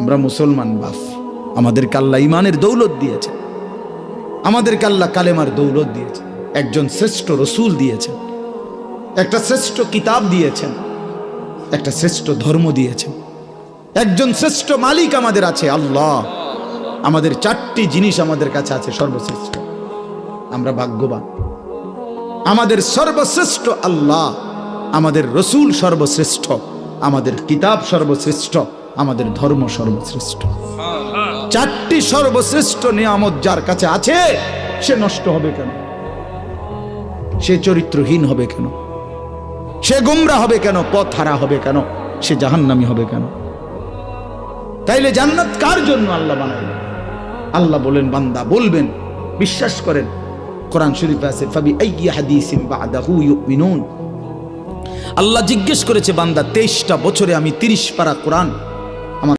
আমরা মুসলমান বাপ, আমাদেরকে আল্লাহ ইমানের দৌলত দিয়েছে, আমাদেরকে আল্লাহ কালেমার দৌলত দিয়েছে, একজন শ্রেষ্ঠ রসুল দিয়েছেন, একটা শ্রেষ্ঠ কিতাব দিয়েছেন, একটা শ্রেষ্ঠ ধর্ম দিয়েছেন, একজন শ্রেষ্ঠ মালিক আমাদের আছে আল্লাহ। আমাদের চারটি জিনিস আমাদের কাছে আছে সর্বশ্রেষ্ঠ, আমরা ভাগ্যবান। আমাদের সর্বশ্রেষ্ঠ আল্লাহ, আমাদের রসুল সর্বশ্রেষ্ঠ, আমাদের কিতাব সর্বশ্রেষ্ঠ, আমাদের ধর্ম সর্বশ্রেষ্ঠ। চারটি সর্বশ্রেষ্ঠ নিয়ামত যার কাছে আছে, সে নষ্ট হবে কেন? সে চরিত্রহীন হবে কেন? সে গোমরা হবে কেন? পথ হারা হবে কেন? সে জাহান্নামী হবে কেন? তাইলে জান্নাত কার জন্য আল্লাহ বানাইলেন? আল্লাহ বলেন, বান্দা বলবেন, বিশ্বাস করেন, কোরআন শরীফে আছে, ফাবি আইয়ি হাদিসিন বাদাহু ইউমিনুন। আল্লাহ জিজ্ঞেস করেছে, বান্দা 23টা বছরে আমি 30 পারা কোরআন